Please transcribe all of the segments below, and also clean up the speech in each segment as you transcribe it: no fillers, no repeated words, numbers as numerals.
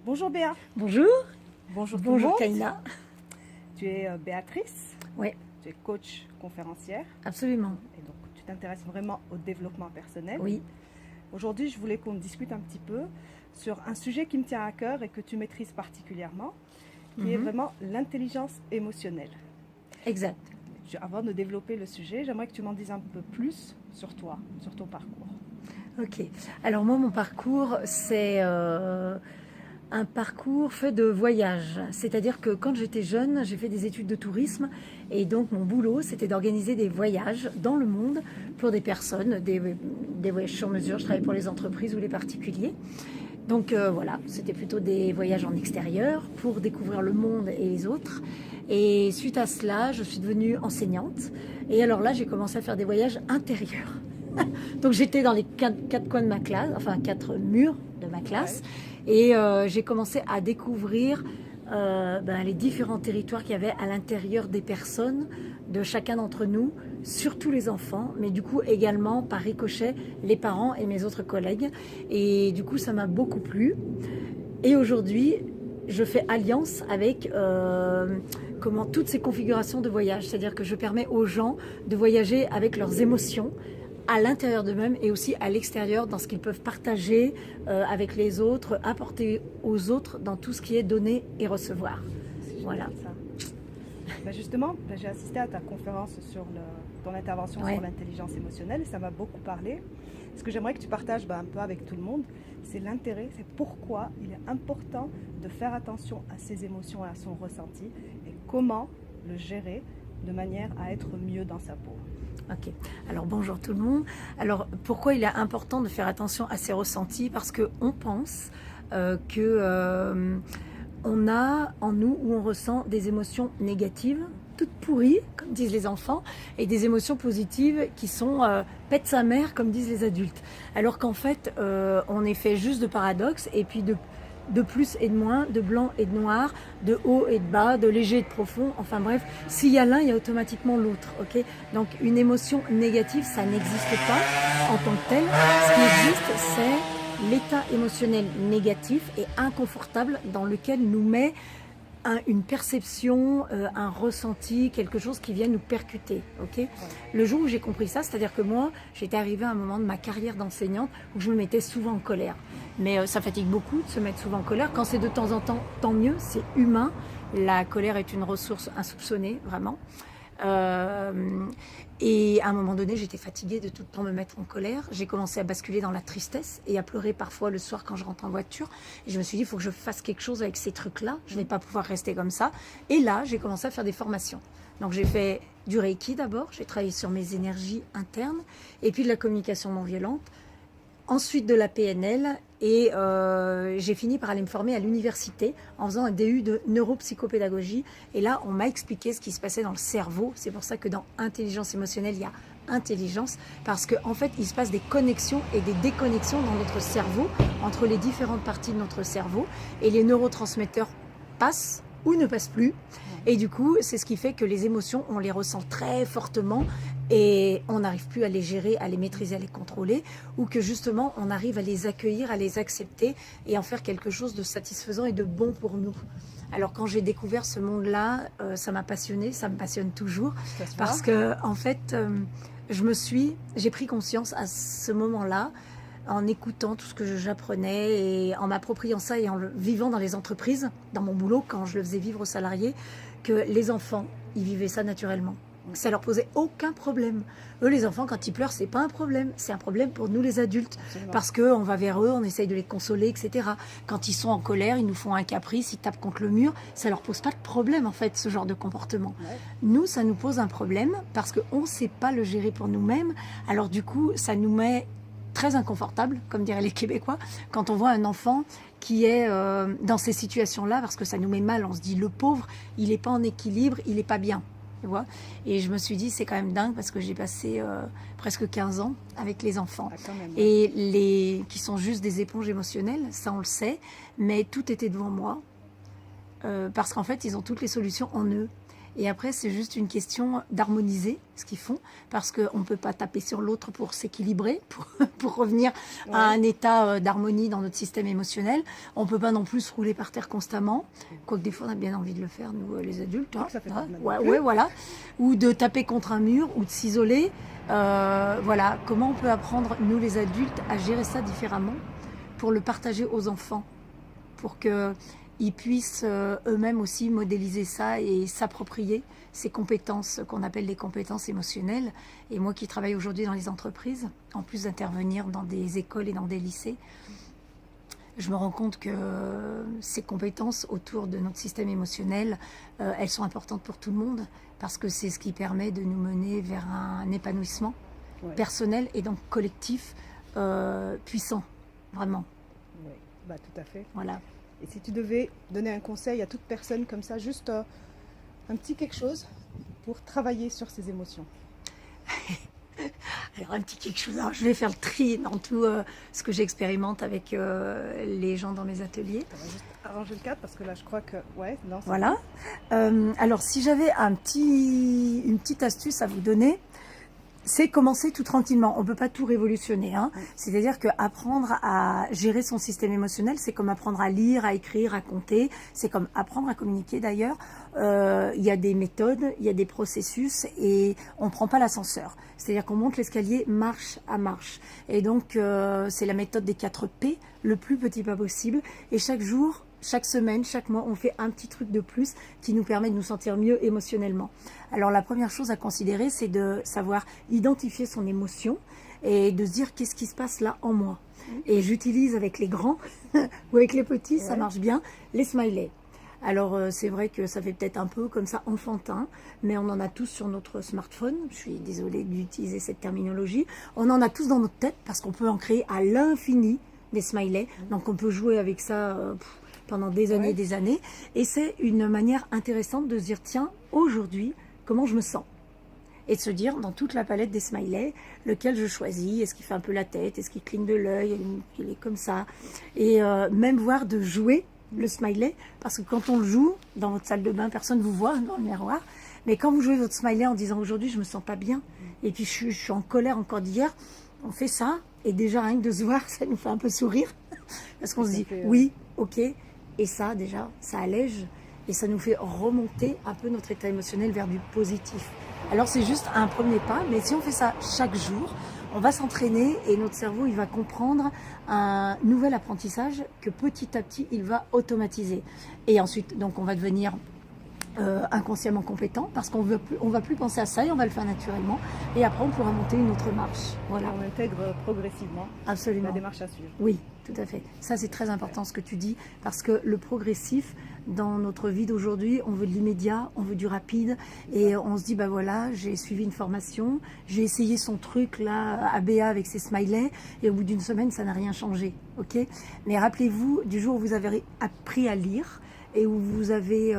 Bonjour Béa. Bonjour. Bonjour tout le Bonjour monde. Kaina. Tu es Béatrice. Oui, Tu es coach conférencière absolument. et donc tu t'intéresses vraiment au développement personnel. Oui, Aujourd'hui, je voulais qu'on discute un petit peu sur un sujet qui me tient à cœur et que tu maîtrises particulièrement, qui est vraiment l'intelligence émotionnelle. exact. Avant de développer le sujet, j'aimerais que tu m'en dises un peu plus sur toi, sur ton parcours. Ok. Alors moi, mon parcours, c'est un parcours fait de voyages. C'est-à-dire que quand j'étais jeune, j'ai fait des études de tourisme et donc mon boulot, c'était d'organiser des voyages dans le monde pour des personnes, des voyages sur mesure. Je travaillais pour les entreprises ou les particuliers. Donc voilà, c'était plutôt des voyages en extérieur pour découvrir le monde et les autres. Et suite à cela, je suis devenue enseignante. Et alors là, j'ai commencé à faire des voyages intérieurs. Donc j'étais dans les quatre coins de ma classe, enfin 4 murs de ma classe. Et j'ai commencé à découvrir les différents territoires qu'il y avait à l'intérieur des personnes, de chacun d'entre nous, surtout les enfants, mais du coup également par ricochet les parents et mes autres collègues. Et du coup ça m'a beaucoup plu. Et aujourd'hui je fais alliance avec toutes ces configurations de voyage, c'est-à-dire que je permets aux gens de voyager avec leurs émotions à l'intérieur d'eux-mêmes et aussi à l'extérieur dans ce qu'ils peuvent partager avec les autres, apporter aux autres dans tout ce qui est donner et recevoir. Voilà. Ça. Justement, j'ai assisté à ta conférence sur ton intervention sur l'intelligence émotionnelle et ça m'a beaucoup parlé. Ce que j'aimerais que tu partages un peu avec tout le monde, c'est l'intérêt, c'est pourquoi il est important de faire attention à ses émotions et à son ressenti et comment le gérer de manière à être mieux dans sa peau. Ok, alors bonjour tout le monde. Alors pourquoi il est important de faire attention à ses ressentis? Parce qu'on pense on a en nous où on ressent des émotions négatives, toutes pourries, comme disent les enfants, et des émotions positives qui sont pète sa mère, comme disent les adultes. Alors qu'en fait, on est fait juste de paradoxes et puis de plus et de moins, de blanc et de noir, de haut et de bas, de léger et de profond. Enfin bref, s'il y a l'un, il y a automatiquement l'autre. Ok, donc une émotion négative, ça n'existe pas en tant que tel. Ce qui existe, c'est l'état émotionnel négatif et inconfortable dans lequel nous met une perception, un ressenti, quelque chose qui vient nous percuter. Okay, le jour où j'ai compris ça, c'est-à-dire que moi, j'étais arrivée à un moment de ma carrière d'enseignante où je me mettais souvent en colère. Mais ça fatigue beaucoup de se mettre souvent en colère. Quand c'est de temps en temps, tant mieux, c'est humain. La colère est une ressource insoupçonnée, vraiment. Et à un moment donné, j'étais fatiguée de tout le temps me mettre en colère. J'ai commencé à basculer dans la tristesse et à pleurer parfois le soir quand je rentre en voiture. Et je me suis dit, il faut que je fasse quelque chose avec ces trucs-là. Je ne vais pas pouvoir rester comme ça. Et là, j'ai commencé à faire des formations. Donc j'ai fait du Reiki d'abord. J'ai travaillé sur mes énergies internes. Et puis de la communication non violente. Ensuite de la PNL et j'ai fini par aller me former à l'université en faisant un DU de neuropsychopédagogie. Et là, on m'a expliqué ce qui se passait dans le cerveau. C'est pour ça que dans intelligence émotionnelle, il y a intelligence. Parce qu'en fait, il se passe des connexions et des déconnexions dans notre cerveau, entre les différentes parties de notre cerveau. Et les neurotransmetteurs passent ou ne passent plus. Et du coup, c'est ce qui fait que les émotions, on les ressent très fortement et on n'arrive plus à les gérer, à les maîtriser, à les contrôler, ou que justement, on arrive à les accueillir, à les accepter et en faire quelque chose de satisfaisant et de bon pour nous. Alors quand j'ai découvert ce monde-là, ça m'a passionnée, ça me passionne toujours, parce que en fait, j'ai pris conscience à ce moment-là, en écoutant tout ce que j'apprenais et en m'appropriant ça et en le vivant dans les entreprises, dans mon boulot, quand je le faisais vivre aux salariés, que les enfants, ils vivaient ça naturellement. Ça leur posait aucun problème. Eux, les enfants, quand ils pleurent, c'est pas un problème. C'est un problème pour nous, les adultes. Absolument. Parce qu'on va vers eux, on essaye de les consoler, etc. Quand ils sont en colère, ils nous font un caprice, ils tapent contre le mur. Ça leur pose pas de problème, en fait, ce genre de comportement. Ouais. Nous, ça nous pose un problème parce qu'on sait pas le gérer pour nous-mêmes. Alors, du coup, ça nous met très inconfortable, comme diraient les Québécois, quand on voit un enfant qui est dans ces situations-là, parce que ça nous met mal. On se dit, le pauvre, il n'est pas en équilibre, il n'est pas bien. Tu vois, et je me suis dit, c'est quand même dingue, parce que j'ai passé presque 15 ans avec les enfants. Et qui sont juste des éponges émotionnelles, ça on le sait, mais tout était devant moi, parce qu'en fait, ils ont toutes les solutions en eux. Et après, c'est juste une question d'harmoniser ce qu'ils font, parce qu'on ne peut pas taper sur l'autre pour s'équilibrer, pour revenir à un état d'harmonie dans notre système émotionnel. On ne peut pas non plus se rouler par terre constamment, quoique des fois on a bien envie de le faire, nous les adultes. Hein. Ça fait Voilà. Ou de taper contre un mur, ou de s'isoler. Voilà, comment on peut apprendre, nous les adultes, à gérer ça différemment pour le partager aux enfants, pour qu'ils puissent eux-mêmes aussi modéliser ça et s'approprier ces compétences qu'on appelle les compétences émotionnelles. Et moi qui travaille aujourd'hui dans les entreprises, en plus d'intervenir dans des écoles et dans des lycées, je me rends compte que ces compétences autour de notre système émotionnel, elles sont importantes pour tout le monde, parce que c'est ce qui permet de nous mener vers un épanouissement personnel et donc collectif puissant, vraiment. Oui, bah, tout à fait. Voilà. Et si tu devais donner un conseil à toute personne comme ça, juste un petit quelque chose pour travailler sur ses émotions. Alors un petit quelque chose, alors, je vais faire le tri dans tout ce que j'expérimente avec les gens dans mes ateliers. On va juste arranger le cadre parce que là je crois que... Ouais, non, voilà. Alors si j'avais une petite astuce à vous donner, c'est commencer tout tranquillement. On ne peut pas tout révolutionner. Hein. C'est-à-dire qu'apprendre à gérer son système émotionnel, c'est comme apprendre à lire, à écrire, à compter. C'est comme apprendre à communiquer d'ailleurs. Il y a des méthodes, il y a des processus et on ne prend pas l'ascenseur. C'est-à-dire qu'on monte l'escalier marche à marche. Et donc, c'est la méthode des 4 P, le plus petit pas possible. Et chaque jour, chaque semaine, chaque mois, on fait un petit truc de plus qui nous permet de nous sentir mieux émotionnellement. Alors la première chose à considérer, c'est de savoir identifier son émotion et de se dire qu'est-ce qui se passe là en moi. Et j'utilise avec les grands ou avec les petits, ça marche bien, les smileys. Alors c'est vrai que ça fait peut-être un peu comme ça enfantin, mais on en a tous sur notre smartphone. Je suis désolée d'utiliser cette terminologie. On en a tous dans notre tête parce qu'on peut en créer à l'infini des smileys. Donc on peut jouer avec ça pendant des années et des années. Et c'est une manière intéressante de se dire, tiens, aujourd'hui, comment je me sens? Et de se dire, dans toute la palette des smileys, lequel je choisis? Est-ce qu'il fait un peu la tête? Est-ce qu'il cligne de l'œil? Il est comme ça. Et même voir de jouer le smiley, parce que quand on le joue dans votre salle de bain, personne ne vous voit dans le miroir. Mais quand vous jouez votre smiley en disant, aujourd'hui, je me sens pas bien, et puis je suis en colère encore d'hier, on fait ça, et déjà, rien que de se voir, ça nous fait un peu sourire. Parce qu'on se dit, oui, ok. Et ça, déjà, ça allège et ça nous fait remonter un peu notre état émotionnel vers du positif. Alors, c'est juste un premier pas, mais si on fait ça chaque jour, on va s'entraîner et notre cerveau, il va comprendre un nouvel apprentissage que petit à petit, il va automatiser. Et ensuite, donc, on va devenir inconsciemment compétent parce qu'on va plus penser à ça et on va le faire naturellement. Et après, on pourra monter une autre marche. Voilà. On intègre progressivement la démarche à suivre. Oui, tout à fait. Ça, c'est très important ce que tu dis parce que le progressif, dans notre vie d'aujourd'hui, on veut de l'immédiat, on veut du rapide et on se dit, bah voilà, j'ai suivi une formation, j'ai essayé son truc là, ABA avec ses smileys et au bout d'une semaine, ça n'a rien changé. Ok ? Mais rappelez-vous du jour où vous avez appris à lire et où vous avez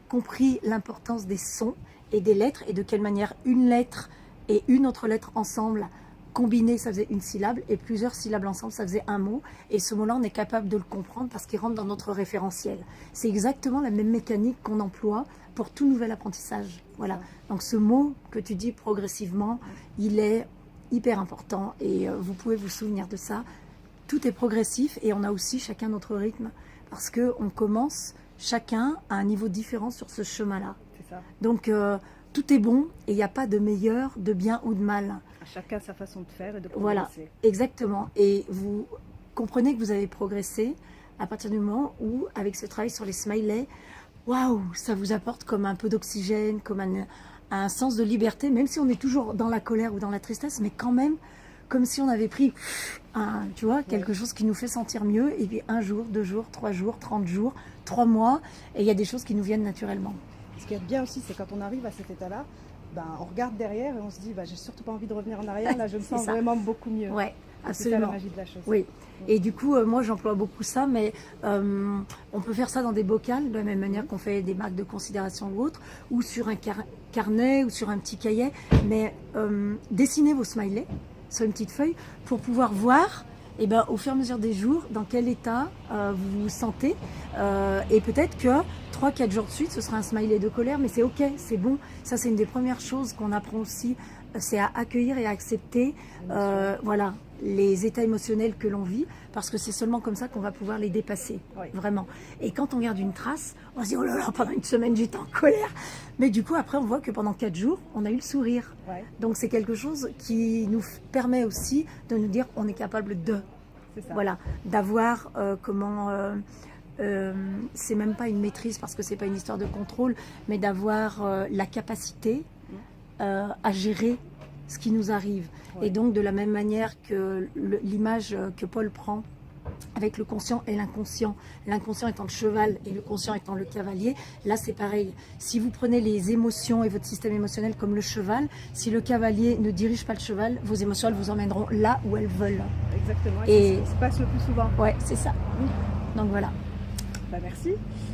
compris l'importance des sons et des lettres et de quelle manière une lettre et une autre lettre ensemble combinées ça faisait une syllabe et plusieurs syllabes ensemble ça faisait un mot et ce mot là on est capable de le comprendre parce qu'il rentre dans notre référentiel. C'est exactement la même mécanique qu'on emploie pour tout nouvel apprentissage. Voilà. Donc ce mot que tu dis progressivement, il est hyper important et vous pouvez vous souvenir de ça. Tout est progressif et on a aussi chacun notre rythme parce qu'on commence chacun à un niveau différent sur ce chemin-là. C'est ça. Donc, tout est bon et il n'y a pas de meilleur, de bien ou de mal. À chacun sa façon de faire et de progresser. Voilà, exactement. Et vous comprenez que vous avez progressé à partir du moment où, avec ce travail sur les smileys, waouh, ça vous apporte comme un peu d'oxygène, comme un sens de liberté, même si on est toujours dans la colère ou dans la tristesse, mais quand même, comme si on avait pris tu vois, quelque chose qui nous fait sentir mieux. Et puis 1 jour, 2 jours, 3 jours, 30 jours, 3 mois. Et il y a des choses qui nous viennent naturellement. Ce qui est bien aussi, c'est quand on arrive à cet état-là, ben, on regarde derrière et on se dit, j'ai surtout pas envie de revenir en arrière. Là, je me sens vraiment beaucoup mieux. Ouais, absolument. C'est ça la magie de la chose. Oui. Et du coup, moi, j'emploie beaucoup ça, mais on peut faire ça dans des bocals, de la même manière qu'on fait des marques de considération ou autres, ou sur un carnet ou sur un petit cahier. Mais dessinez vos smileys sur une petite feuille pour pouvoir voir et ben, au fur et à mesure des jours, dans quel état vous vous sentez. Et peut-être que 3-4 jours de suite, ce sera un smiley de colère, mais c'est ok, c'est bon. Ça, c'est une des premières choses qu'on apprend aussi, c'est à accueillir et à accepter voilà, les états émotionnels que l'on vit, parce que c'est seulement comme ça qu'on va pouvoir les dépasser, vraiment. Et quand on garde une trace, on se dit, oh là là, pendant une semaine, j'étais en colère. Mais du coup, après, on voit que pendant 4 jours, on a eu le sourire. Donc, c'est quelque chose qui nous permet aussi de nous dire, on est capable de. Voilà, d'avoir c'est même pas une maîtrise parce que c'est pas une histoire de contrôle, mais d'avoir la capacité à gérer ce qui nous arrive. Et donc de la même manière que l'image que Paul prend avec le conscient et l'inconscient étant le cheval et le conscient étant le cavalier, là c'est pareil. Si vous prenez les émotions et votre système émotionnel comme le cheval, si le cavalier ne dirige pas le cheval, vos émotions elles vous emmèneront là où elles veulent. Exactement, et c'est ce qui se passe le plus souvent. Ouais, c'est ça. Donc voilà. Bah, merci.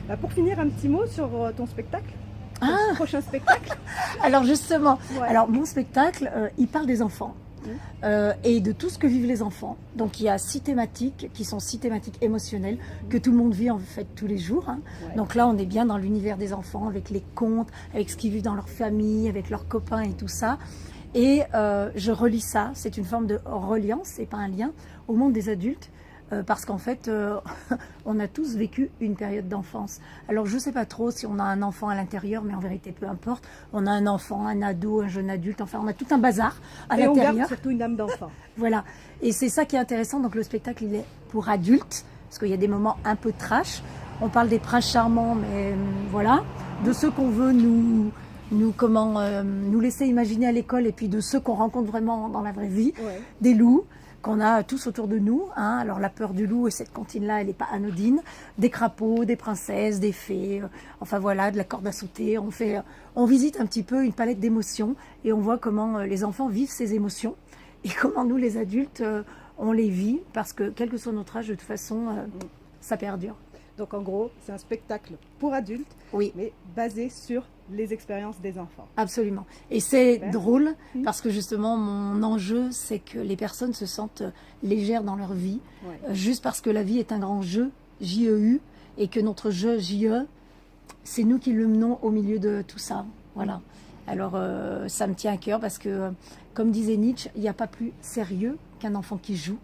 Bah, pour finir, un petit mot sur ton spectacle. Ton prochain spectacle. Alors justement, alors mon spectacle, il parle des enfants. Et de tout ce que vivent les enfants. Donc il y a 6 thématiques qui sont 6 thématiques émotionnelles que tout le monde vit en fait tous les jours. Donc là on est bien dans l'univers des enfants avec les contes, avec ce qu'ils vivent dans leur famille, avec leurs copains et tout ça. Et je relie ça, c'est une forme de reliance, c'est pas un lien, au monde des adultes. Parce qu'en fait, on a tous vécu une période d'enfance. Alors, je ne sais pas trop si on a un enfant à l'intérieur, mais en vérité, peu importe. On a un enfant, un ado, un jeune adulte, enfin, on a tout un bazar à l'intérieur. Et on garde surtout une âme d'enfant. Voilà. Et c'est ça qui est intéressant. Donc, le spectacle, il est pour adultes, parce qu'il y a des moments un peu trash. On parle des princes charmants, mais voilà, de ceux qu'on veut nous laisser imaginer à l'école, et puis de ceux qu'on rencontre vraiment dans la vraie vie, des loups qu'on a tous autour de nous. Alors la peur du loup et cette cantine-là, elle n'est pas anodine. Des crapauds, des princesses, des fées, enfin voilà, de la corde à sauter. On visite un petit peu une palette d'émotions et on voit comment les enfants vivent ces émotions et comment nous, les adultes, on les vit, parce que quel que soit notre âge, de toute façon, ça perdure. Donc en gros, c'est un spectacle pour adultes, mais basé sur les expériences des enfants. Absolument. Et c'est drôle parce que justement, mon enjeu, c'est que les personnes se sentent légères dans leur vie, juste parce que la vie est un grand jeu, J-E-U, et que notre jeu, J-E, c'est nous qui le menons au milieu de tout ça. Voilà. Alors, ça me tient à cœur parce que, comme disait Nietzsche, il n'y a pas plus sérieux qu'un enfant qui joue.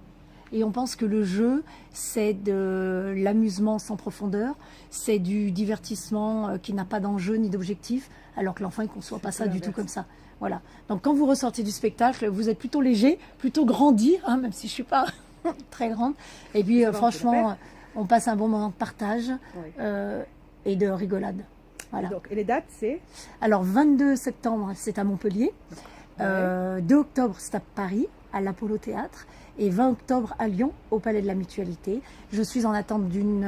Et on pense que le jeu, c'est de l'amusement sans profondeur, c'est du divertissement qui n'a pas d'enjeu ni d'objectif, alors que l'enfant ne conçoit pas ça du tout comme ça. Voilà. Donc quand vous ressortez du spectacle, vous êtes plutôt léger, plutôt grandi, même si je ne suis pas très grande. Et puis franchement, on passe un bon moment de partage et de rigolade. Voilà. Et les dates, c'est? Alors 22 septembre, c'est à Montpellier. 2 octobre, c'est à Paris, à l'Apollo Théâtre. Et 20 octobre à Lyon, au Palais de la Mutualité. Je suis en attente d'une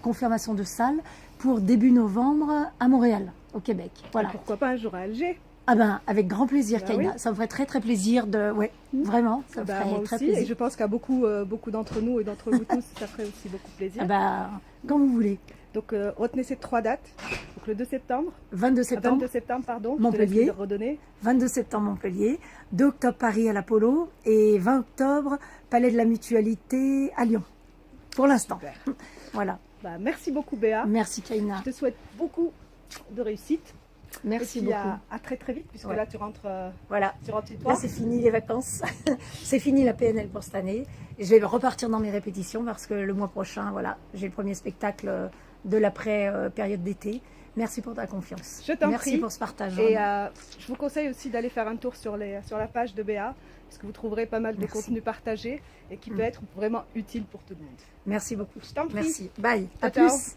confirmation de salle pour début novembre à Montréal, au Québec. Voilà. Et pourquoi pas un jour à Alger? Ah ben, avec grand plaisir, Kaina. Ça me ferait très très plaisir de... Ouais, vraiment, ça me ferait moi très aussi, plaisir. Et je pense qu'à beaucoup d'entre nous et d'entre vous tous, ça ferait aussi beaucoup plaisir. Ah ben, quand vous voulez. Donc, retenez ces 3 dates. Donc, le 2 septembre. 22 septembre. 22 septembre, pardon. Montpellier. Je te redonner. 22 septembre, Montpellier. 2 octobre, Paris à l'Apollo. Et 20 octobre, Palais de la Mutualité à Lyon. Pour l'instant. Voilà. Bah, merci beaucoup, Béa. Merci, Kaina. Je te souhaite beaucoup de réussite. Merci et puis beaucoup. À très très vite, puisque là, tu rentres chez toi. Là, c'est fini les vacances. C'est fini la PNL pour cette année. Et je vais repartir dans mes répétitions parce que le mois prochain, voilà, j'ai le premier spectacle de l'après-période d'été. Merci pour ta confiance. Je t'en prie. Merci pour ce partage. Et je vous conseille aussi d'aller faire un tour sur la page de Béa, parce que vous trouverez pas mal de contenu partagé et qui peut être vraiment utile pour tout le monde. Merci beaucoup. Je t'en prie. Merci. Bye. À Ciao. plus.